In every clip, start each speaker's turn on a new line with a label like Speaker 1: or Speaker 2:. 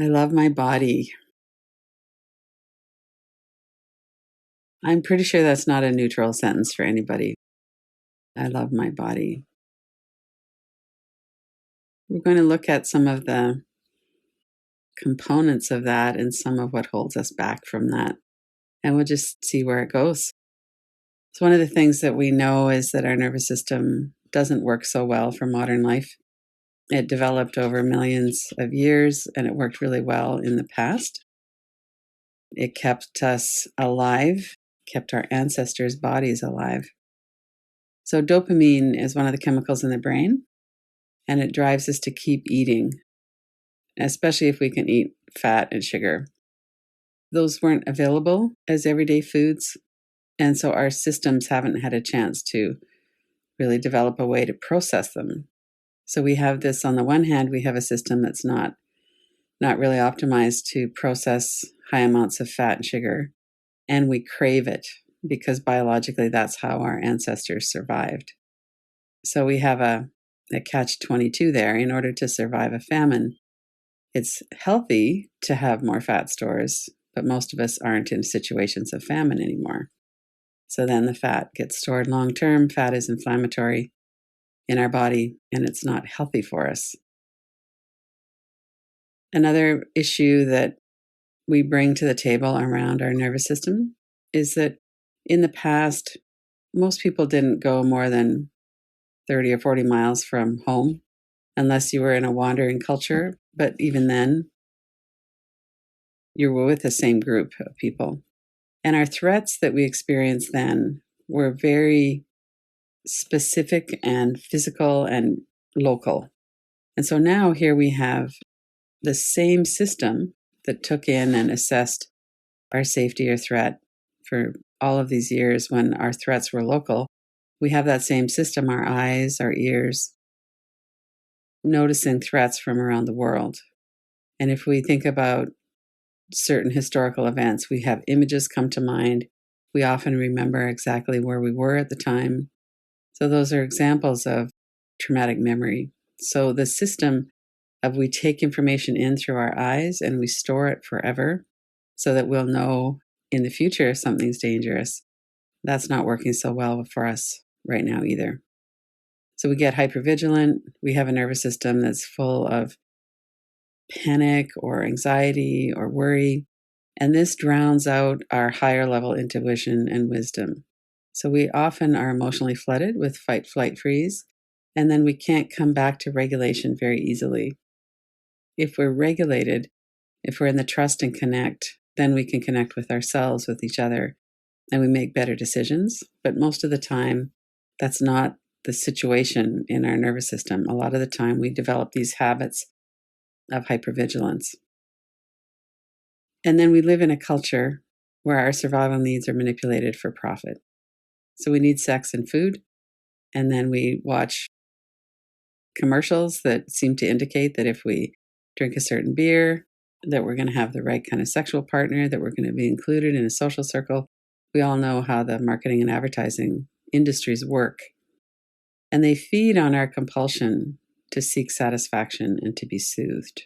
Speaker 1: I love my body. I'm pretty sure that's not a neutral sentence for anybody. I love my body. We're going to look at some of the components of that and some of what holds us back from that. And we'll just see where it goes. So, one of the things that we know is that our nervous system doesn't work so well for modern life. It developed over millions of years and it worked really well in the past. It kept us alive, kept our ancestors' bodies alive. So, dopamine is one of the chemicals in the brain, and it drives us to keep eating, especially if we can eat fat and sugar. Those weren't available as everyday foods, and so our systems haven't had a chance to really develop a way to process them. So we have this, on the one hand, we have a system that's not really optimized to process high amounts of fat and sugar, and we crave it because biologically that's how our ancestors survived. So we have a catch-22 there. In order to survive a famine, it's healthy to have more fat stores, but most of us aren't in situations of famine anymore. So then the fat gets stored long term. Fat is inflammatory in our body, and it's not healthy for us. Another issue that we bring to the table around our nervous system is that in the past, most people didn't go more than 30 or 40 miles from home unless you were in a wandering culture. But even then, you were with the same group of people. And our threats that we experienced then were very specific and physical and local. And so now here we have the same system that took in and assessed our safety or threat for all of these years when our threats were local. We have that same system, our eyes, our ears, noticing threats from around the world. And if we think about certain historical events, we have images come to mind. We often remember exactly where we were at the time. So those are examples of traumatic memory. So the system of we take information in through our eyes and we store it forever so that we'll know in the future if something's dangerous. That's not working so well for us right now either. So we get hypervigilant. We have a nervous system that's full of panic or anxiety or worry. And this drowns out our higher level intuition and wisdom. So we often are emotionally flooded with fight, flight, freeze, and then we can't come back to regulation very easily. If we're regulated, if we're in the trust and connect, then we can connect with ourselves, with each other, and we make better decisions. But most of the time, that's not the situation in our nervous system. A lot of the time, we develop these habits of hypervigilance. And then we live in a culture where our survival needs are manipulated for profit. So we need sex and food, and then we watch commercials that seem to indicate that if we drink a certain beer, that we're going to have the right kind of sexual partner, that we're going to be included in a social circle. We all know how the marketing and advertising industries work. And they feed on our compulsion to seek satisfaction and to be soothed.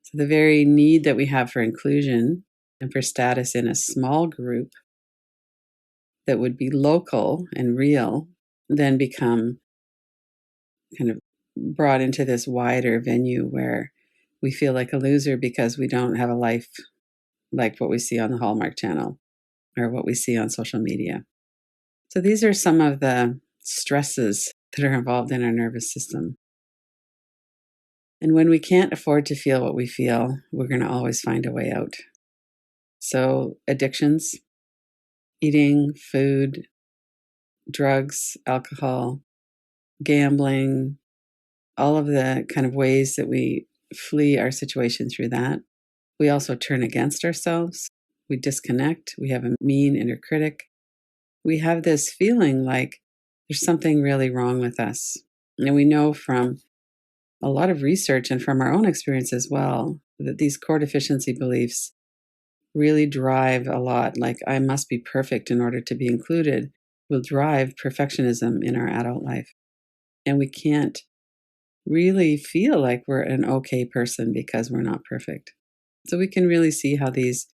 Speaker 1: So the very need that we have for inclusion and for status in a small group that would be local and real then become kind of brought into this wider venue where we feel like a loser because we don't have a life like what we see on the Hallmark Channel or what we see on social media. So these are some of the stresses that are involved in our nervous system. And when we can't afford to feel what we feel, we're going to always find a way out. So addictions, eating, food, drugs, alcohol, gambling, all of the kind of ways that we flee our situation through that. We also turn against ourselves. We disconnect. We have a mean inner critic. We have this feeling like there's something really wrong with us. And we know from a lot of research and from our own experience as well that these core deficiency beliefs really drive a lot, like I must be perfect in order to be included, will drive perfectionism in our adult life. And we can't really feel like we're an okay person because we're not perfect. So we can really see how these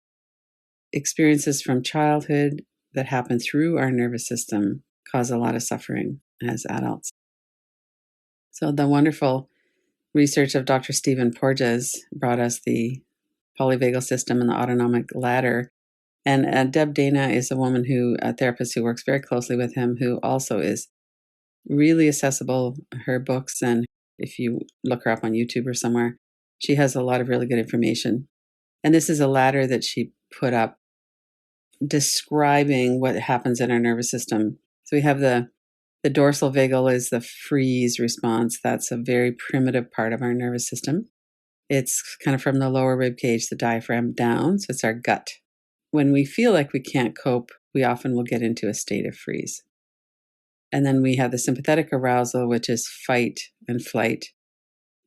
Speaker 1: experiences from childhood that happen through our nervous system cause a lot of suffering as adults. So the wonderful research of Dr. Stephen Porges brought us the Polyvagal System and the autonomic ladder. And Deb Dana is a therapist who works very closely with him, who also is really accessible. Her books, and if you look her up on YouTube or somewhere, she has a lot of really good information. And this is a ladder that she put up describing what happens in our nervous system. So we have the dorsal vagal is the freeze response. That's a very primitive part of our nervous system. It's kind of from the lower rib cage, the diaphragm down. So it's our gut. When we feel like we can't cope, we often will get into a state of freeze. And then we have the sympathetic arousal, which is fight and flight.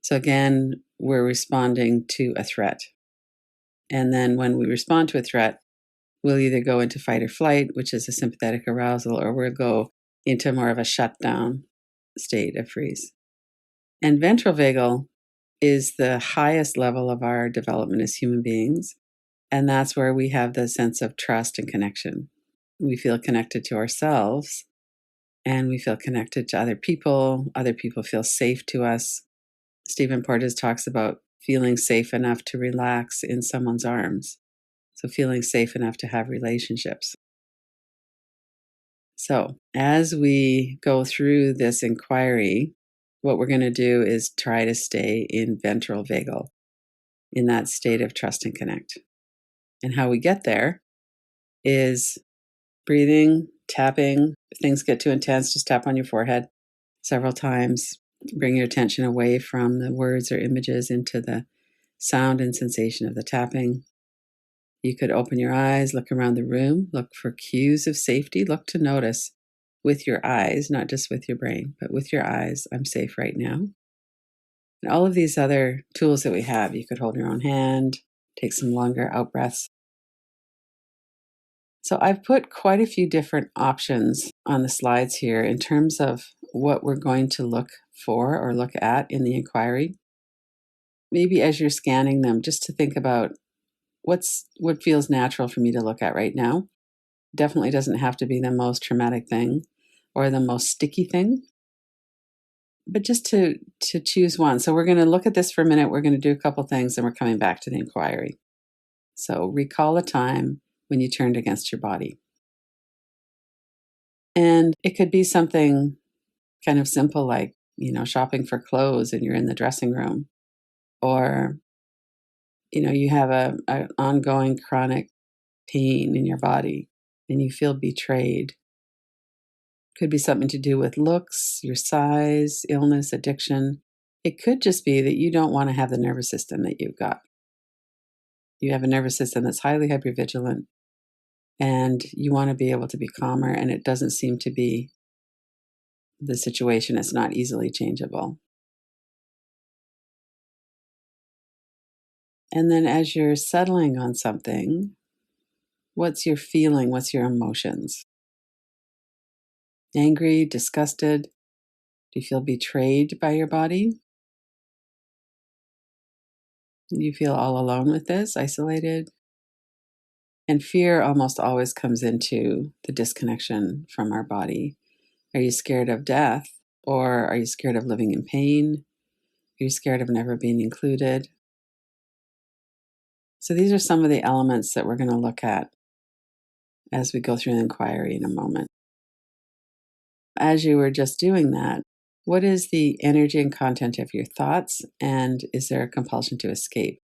Speaker 1: So again, we're responding to a threat. And then when we respond to a threat, we'll either go into fight or flight, which is a sympathetic arousal, or we'll go into more of a shutdown state of freeze. And ventral vagal is the highest level of our development as human beings. And that's where we have the sense of trust and connection. We feel connected to ourselves, and we feel connected to other people. Other people feel safe to us. Stephen Porges talks about feeling safe enough to relax in someone's arms. So feeling safe enough to have relationships. So as we go through this inquiry, what we're going to do is try to stay in ventral vagal, in that state of trust and connect. And how we get there is breathing, tapping. If things get too intense, just tap on your forehead several times. Bring your attention away from the words or images into the sound and sensation of the tapping. You could open your eyes, look around the room, look for cues of safety, look to notice with your eyes, not just with your brain, but with your eyes, I'm safe right now. And all of these other tools that we have, you could hold your own hand, take some longer out breaths. So I've put quite a few different options on the slides here in terms of what we're going to look for or look at in the inquiry. Maybe as you're scanning them, just to think about what feels natural for me to look at right now. Definitely doesn't have to be the most traumatic thing or the most sticky thing, but just to choose one. So we're going to look at this for a minute. We're going to do a couple things, and we're coming back to the inquiry. So recall a time when you turned against your body. And it could be something kind of simple like, shopping for clothes and you're in the dressing room, or, you have an ongoing chronic pain in your body and you feel betrayed. Could be something to do with looks, your size, illness, addiction. It could just be that you don't want to have the nervous system that you've got. You have a nervous system that's highly hypervigilant, and you want to be able to be calmer, and it doesn't seem to be the situation. It's not easily changeable. And then as you're settling on something, what's your feeling? What's your emotions? Angry, disgusted? Do you feel betrayed by your body? Do you feel all alone with this, isolated? And fear almost always comes into the disconnection from our body. Are you scared of death? Or are you scared of living in pain? Are you scared of never being included? So these are some of the elements that we're going to look at as we go through the inquiry in a moment. As you were just doing that, what is the energy and content of your thoughts? And is there a compulsion to escape?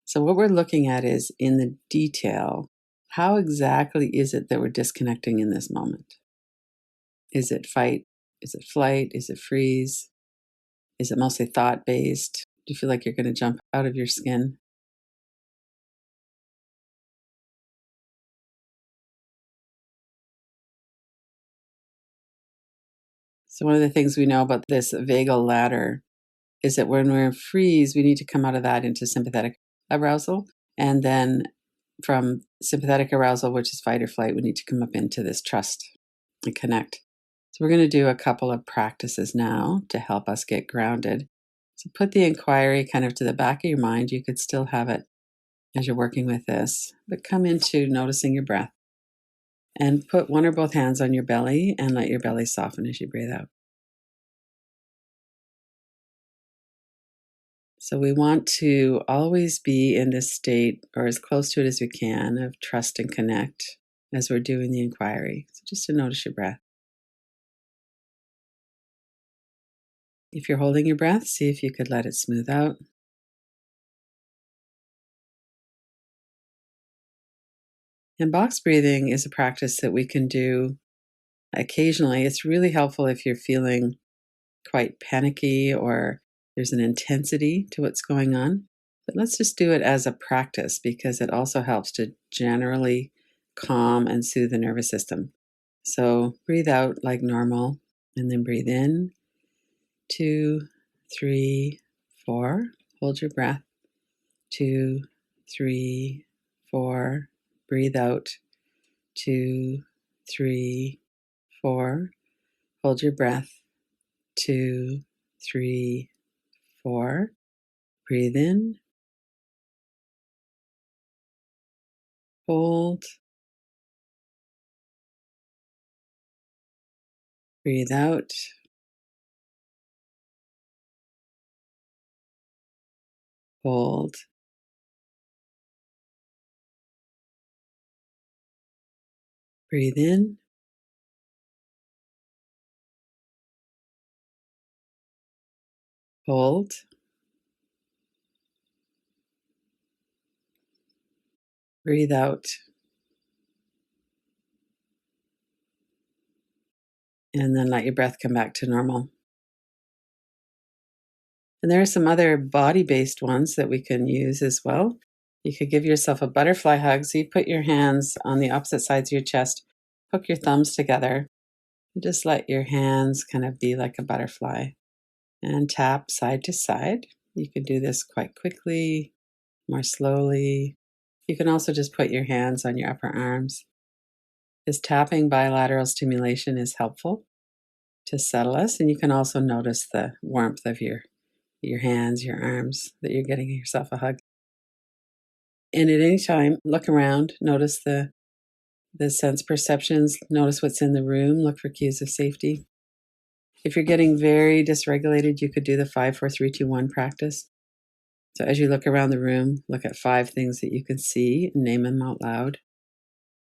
Speaker 1: So what we're looking at is in the detail, how exactly is it that we're disconnecting in this moment? Is it fight? Is it flight? Is it freeze? Is it mostly thought-based? Do you feel like you're going to jump out of your skin? So one of the things we know about this vagal ladder is that when we're in freeze, we need to come out of that into sympathetic arousal. And then from sympathetic arousal, which is fight or flight, we need to come up into this trust and connect. So we're going to do a couple of practices now to help us get grounded. So put the inquiry kind of to the back of your mind. You could still have it as you're working with this, but come into noticing your breath and put one or both hands on your belly and let your belly soften as you breathe out. So we want to always be in this state, or as close to it as we can, of trust and connect as we're doing the inquiry. So just to notice your breath. If you're holding your breath, see if you could let it smooth out. And box breathing is a practice that we can do occasionally. It's really helpful if you're feeling quite panicky or there's an intensity to what's going on. But let's just do it as a practice because it also helps to generally calm and soothe the nervous system. So breathe out like normal and then breathe in. 2, 3, 4. Hold your breath. 2, 3, 4. Breathe out. 2, 3, 4. Hold your breath. 2, 3, 4. Breathe in. Hold. Breathe out. Hold. Breathe in. Hold. Breathe out. And then let your breath come back to normal. And there are some other body-based ones that we can use as well. You could give yourself a butterfly hug. So you put your hands on the opposite sides of your chest, hook your thumbs together, and just let your hands kind of be like a butterfly and tap side to side. You can do this quite quickly, more slowly. You can also just put your hands on your upper arms. This tapping bilateral stimulation is helpful to settle us, and you can also notice the warmth of your hands, your arms, that you're getting yourself a hug. And at any time, look around, notice the sense perceptions, notice what's in the room, look for cues of safety. If you're getting very dysregulated, you could do the 5, 4, 3, 2, 1 practice. So as you look around the room, look at 5 things that you can see and name them out loud,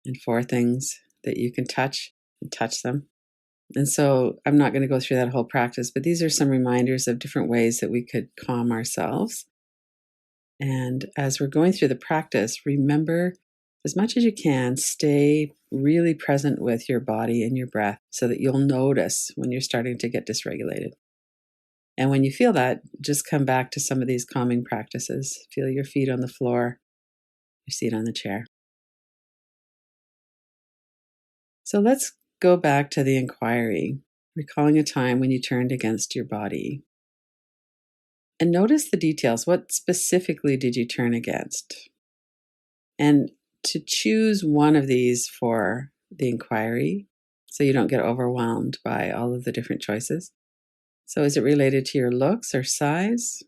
Speaker 1: and 4 things that you can touch and touch them. And so I'm not going to go through that whole practice, but these are some reminders of different ways that we could calm ourselves. And as we're going through the practice, remember as much as you can, stay really present with your body and your breath so that you'll notice when you're starting to get dysregulated. And when you feel that, just come back to some of these calming practices. Feel your feet on the floor, your seat on the chair. So let's go back to the inquiry, recalling a time when you turned against your body. And notice the details. What specifically did you turn against? And to choose one of these for the inquiry so you don't get overwhelmed by all of the different choices. So is it related to your looks or size,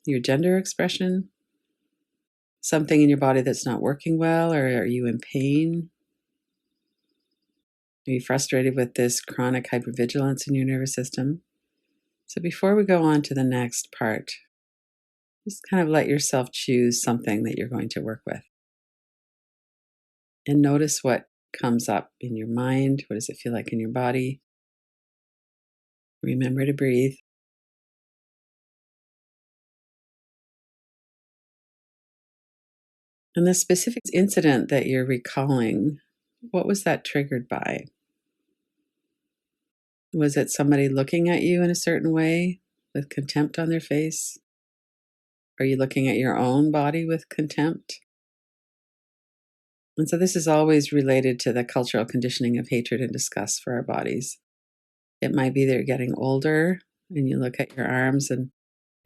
Speaker 1: your gender expression, something in your body that's not working well, or are you in pain? Are you frustrated with this chronic hypervigilance in your nervous system? So before we go on to the next part, just kind of let yourself choose something that you're going to work with. And notice what comes up in your mind. What does it feel like in your body? Remember to breathe. And the specific incident that you're recalling, what was that triggered by? Was it somebody looking at you in a certain way with contempt on their face? Are you looking at your own body with contempt? And so this is always related to the cultural conditioning of hatred and disgust for our bodies. It might be they're getting older and you look at your arms and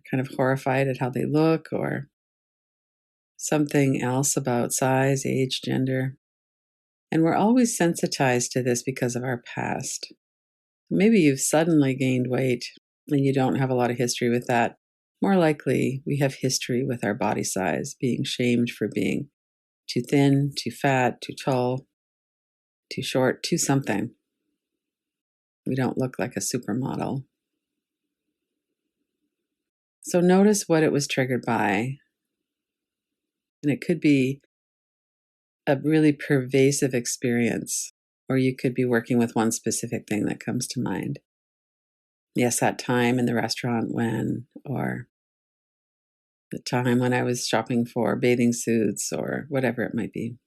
Speaker 1: kind of horrified at how they look, or something else about size, age, gender. And we're always sensitized to this because of our past. Maybe you've suddenly gained weight and you don't have a lot of history with that. more likely we have history with our body size, being shamed for being too thin, too fat, too tall, too short, too something. We don't look like a supermodel. So notice what it was triggered by. And it could be a really pervasive experience, or you could be working with one specific thing that comes to mind. Yes, that time in the restaurant when, or the time when I was shopping for bathing suits, or whatever it might be.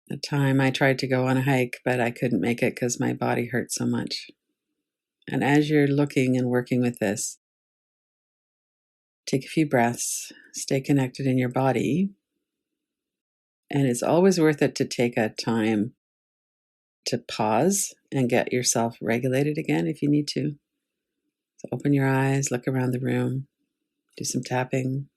Speaker 1: The time I tried to go on a hike, but I couldn't make it because my body hurt so much. And as you're looking and working with this, take a few breaths, stay connected in your body. And it's always worth it to take a time to pause and get yourself regulated again if you need to. So open your eyes, look around the room, do some tapping,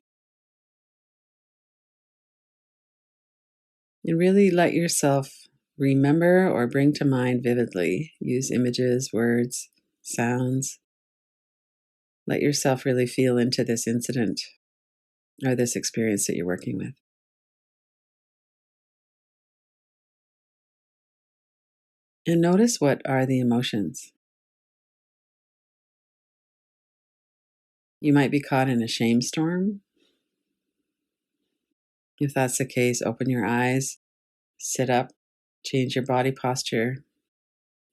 Speaker 1: and really let yourself remember or bring to mind vividly. Use images, words, sounds. Let yourself really feel into this incident or this experience that you're working with. And notice, what are the emotions? You might be caught in a shame storm. If that's the case, open your eyes, sit up, change your body posture,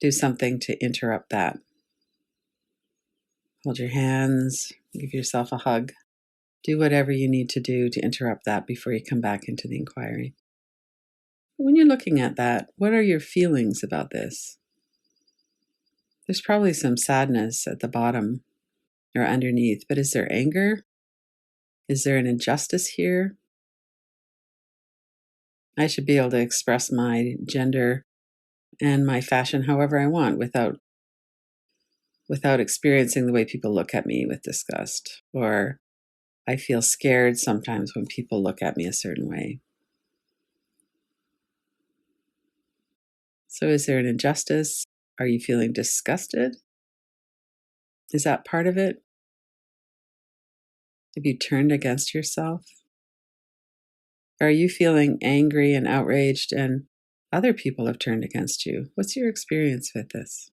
Speaker 1: do something to interrupt that. Hold your hands, give yourself a hug. Do whatever you need to do to interrupt that before you come back into the inquiry. When you're looking at that, what are your feelings about this? There's probably some sadness at the bottom or underneath, but is there anger? Is there an injustice here? I should be able to express my gender and my fashion however I want without experiencing the way people look at me with disgust. Or I feel scared sometimes when people look at me a certain way. So is there an injustice? Are you feeling disgusted? Is that part of it? Have you turned against yourself? Are you feeling angry and outraged and other people have turned against you? What's your experience with this?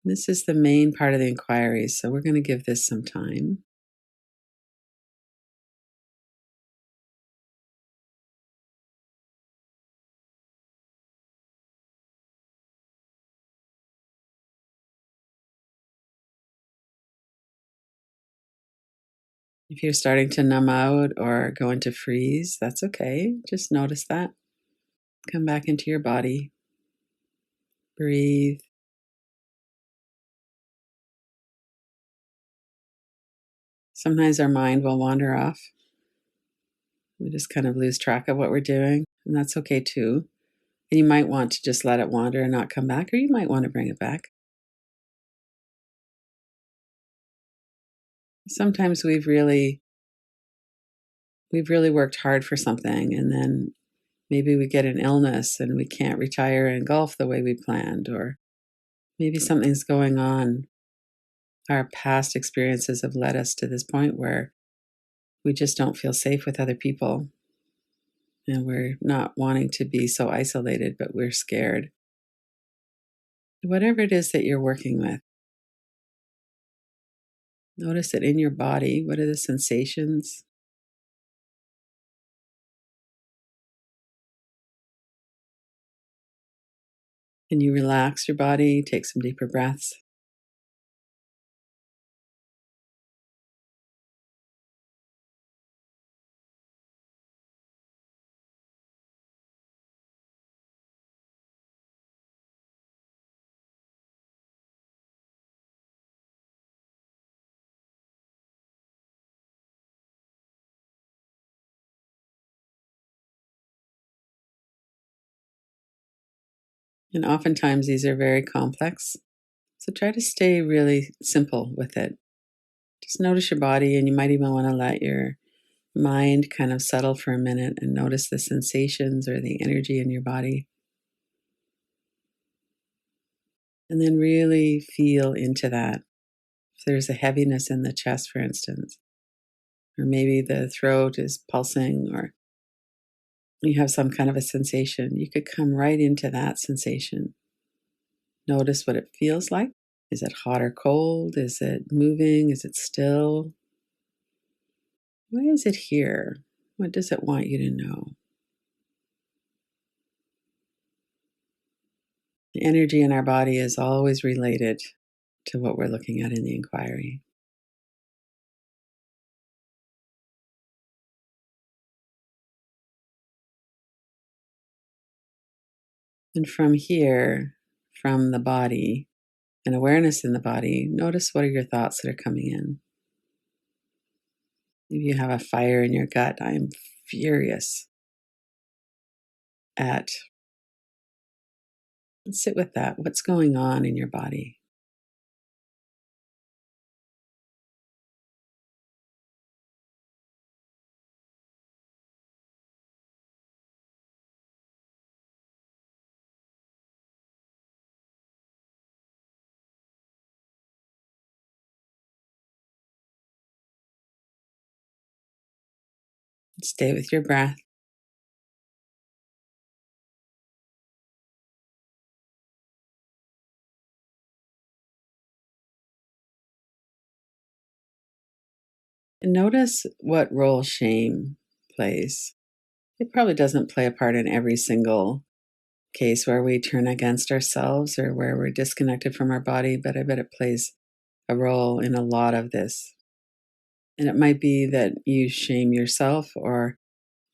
Speaker 1: This is the main part of the inquiry, so we're going to give this some time. If you're starting to numb out or go into freeze, that's okay. Just notice that. Come back into your body. Breathe. Sometimes our mind will wander off. We just kind of lose track of what we're doing, and that's okay too. And you might want to just let it wander and not come back, or you might want to bring it back. Sometimes we've really worked hard for something, and then maybe we get an illness and we can't retire in golf the way we planned, or maybe something's going on. Our past experiences have led us to this point where we just don't feel safe with other people. And we're not wanting to be so isolated, but we're scared. Whatever it is that you're working with, notice it in your body. What are the sensations? Can you relax your body? Take some deeper breaths. And oftentimes these are very complex. So try to stay really simple with it. Just notice your body, and you might even want to let your mind kind of settle for a minute and notice the sensations or the energy in your body. And then really feel into that. If there's a heaviness in the chest, for instance, or maybe the throat is pulsing, or you have some kind of a sensation, you could come right into that sensation. Notice what it feels like. Is it hot or cold? Is it moving? Is it still? Why is it here? What does it want you to know? The energy in our body is always related to what we're looking at in the inquiry. And from here, from the body and awareness in the body, notice what are your thoughts that are coming in. If you have a fire in your gut, I am furious at. Sit with that. What's going on in your body? Stay with your breath. And notice what role shame plays. It probably doesn't play a part in every single case where we turn against ourselves or where we're disconnected from our body, but I bet it plays a role in a lot of this. And it might be that you shame yourself, or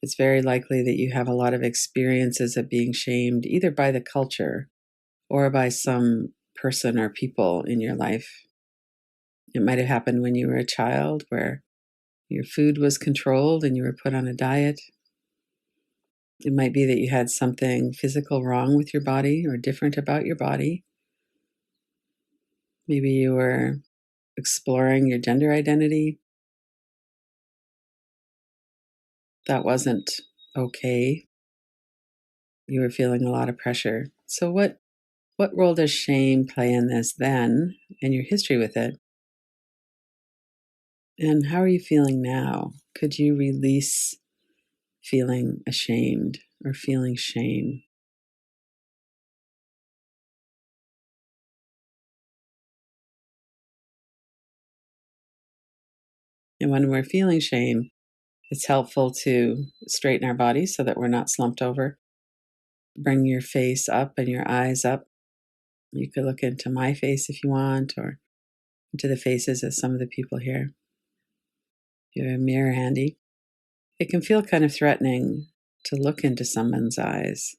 Speaker 1: it's very likely that you have a lot of experiences of being shamed either by the culture or by some person or people in your life. It might have happened when you were a child where your food was controlled and you were put on a diet. It might be that you had something physical wrong with your body or different about your body. Maybe you were exploring your gender identity. That wasn't okay. You were feeling a lot of pressure. So what role does shame play in this then, and your history with it? And how are you feeling now? Could you release feeling ashamed or feeling shame? And when we're feeling shame, it's helpful to straighten our body so that we're not slumped over. Bring your face up and your eyes up. You could look into my face if you want, or into the faces of some of the people here. If you have a mirror handy. It can feel kind of threatening to look into someone's eyes,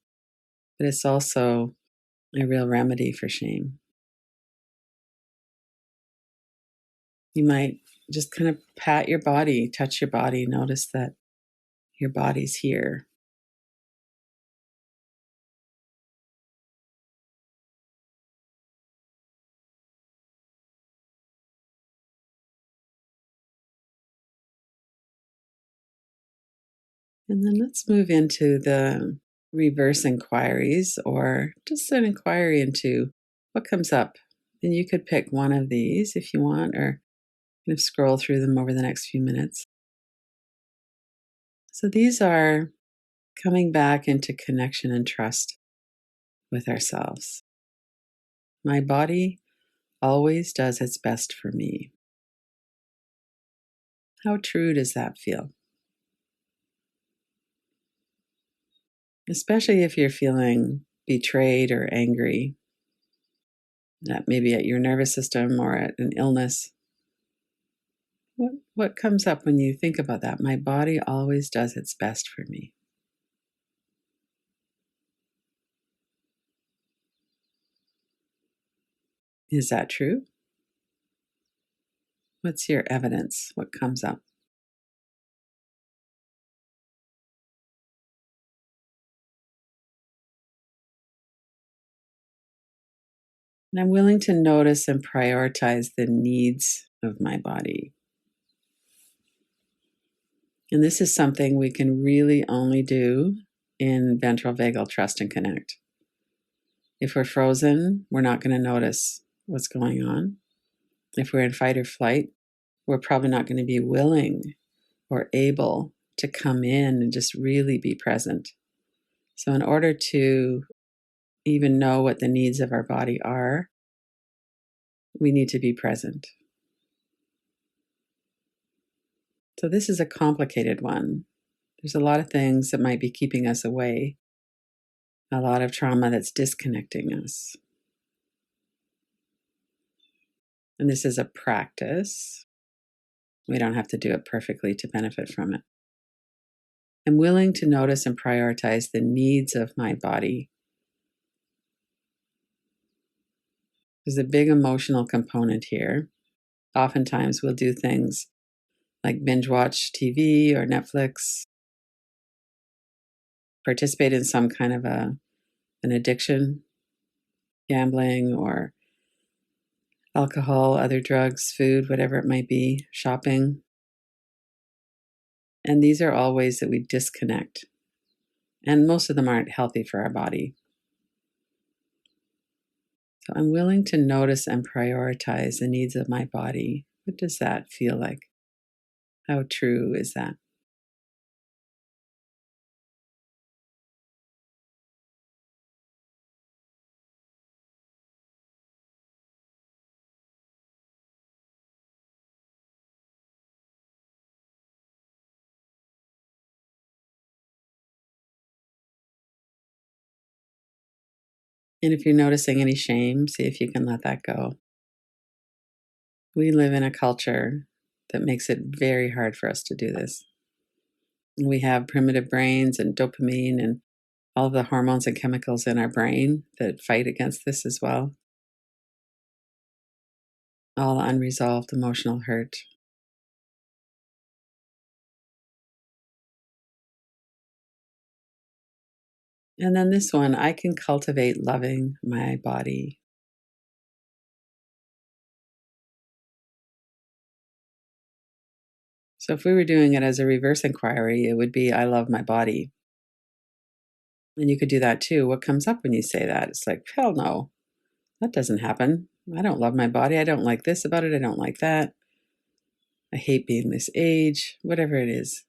Speaker 1: but it's also a real remedy for shame. You might just kind of pat your body, touch your body, notice that your body's here. And then let's move into the reverse inquiries, or just an inquiry into what comes up. And you could pick one of these if you want, or kind of scroll through them over the next few minutes. So these are coming back into connection and trust with ourselves. My body always does its best for me. How true does that feel? Especially if you're feeling betrayed or angry, that maybe at your nervous system or at an illness. What comes up when you think about that? My body always does its best for me. Is that true? What's your evidence? What comes up? And I'm willing to notice and prioritize the needs of my body. And this is something we can really only do in ventral vagal trust and connect. If we're frozen, we're not going to notice what's going on. If we're in fight or flight, we're probably not going to be willing or able to come in and just really be present. So, in order to even know what the needs of our body are, we need to be present. So, this is a complicated one. There's a lot of things that might be keeping us away, a lot of trauma that's disconnecting us. And this is a practice. We don't have to do it perfectly to benefit from it. I'm willing to notice and prioritize the needs of my body. There's a big emotional component here. Oftentimes we'll do things like binge watch TV or Netflix, participate in some kind of an addiction, gambling or alcohol, other drugs, food, whatever it might be, shopping. And these are all ways that we disconnect. And most of them aren't healthy for our body. So I'm willing to notice and prioritize the needs of my body. What does that feel like? How true is that? And if you're noticing any shame, see if you can let that go. We live in a culture that makes it very hard for us to do this. We have primitive brains and dopamine and all of the hormones and chemicals in our brain that fight against this as well. All unresolved emotional hurt. And then this one, I can cultivate loving my body. So if we were doing it as a reverse inquiry, it would be, I love my body. And you could do that too. What comes up when you say that? It's like, hell no, that doesn't happen. I don't love my body. I don't like this about it. I don't like that. I hate being this age, whatever it is.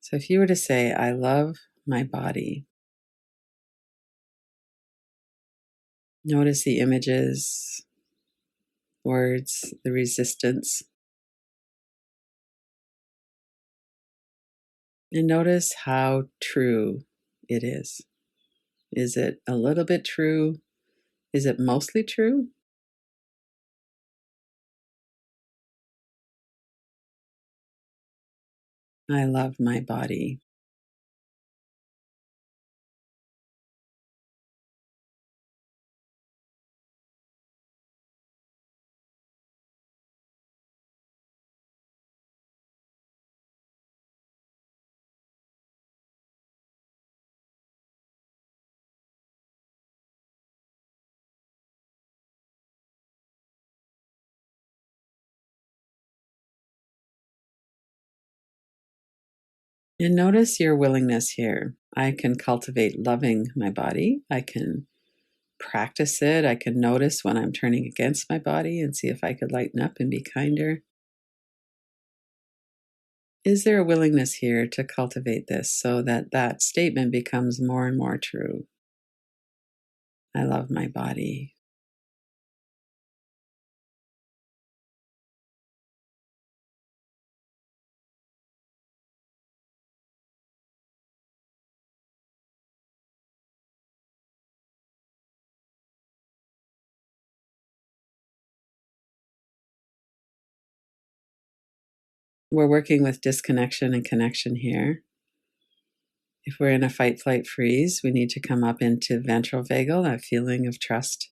Speaker 1: So if you were to say, I love my body, notice the images, words, the resistance, and notice how true it is. Is it a little bit true? Is it mostly true? I love my body. And notice your willingness here. I can cultivate loving my body. I can practice it. I can notice when I'm turning against my body and see if I could lighten up and be kinder. Is there a willingness here to cultivate this so that that statement becomes more and more true? I love my body. We're working with disconnection and connection here. If we're in a fight, flight, freeze, we need to come up into ventral vagal, that feeling of trust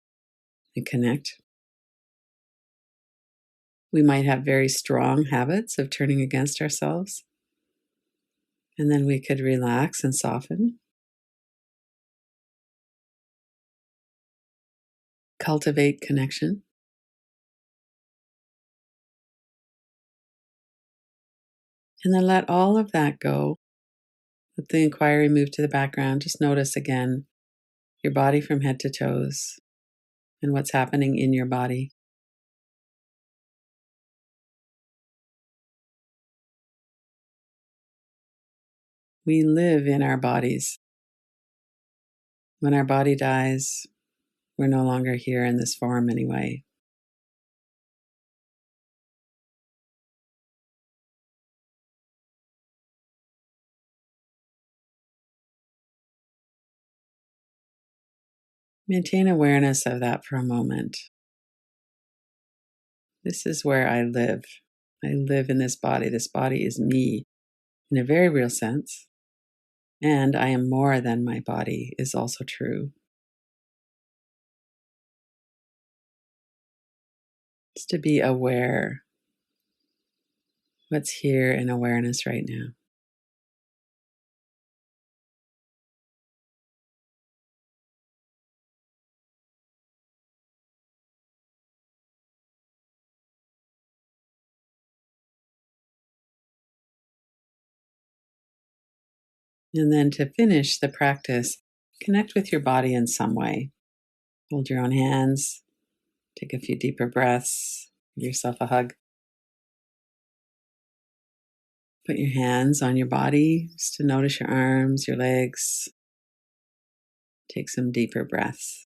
Speaker 1: and connect. We might have very strong habits of turning against ourselves. And then we could relax and soften. Cultivate connection. And then let all of that go. Let the inquiry move to the background. Just notice again your body from head to toes and what's happening in your body. We live in our bodies. When our body dies, we're no longer here in this form anyway. Maintain awareness of that for a moment. This is where I live. I live in this body. This body is me in a very real sense. And I am more than my body is also true. Just to be aware what's here in awareness right now. And then to finish the practice, connect with your body in some way. Hold your own hands, take a few deeper breaths, give yourself a hug. Put your hands on your body just to notice your arms, your legs. Take some deeper breaths.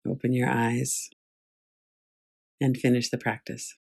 Speaker 1: Open your eyes and finish the practice.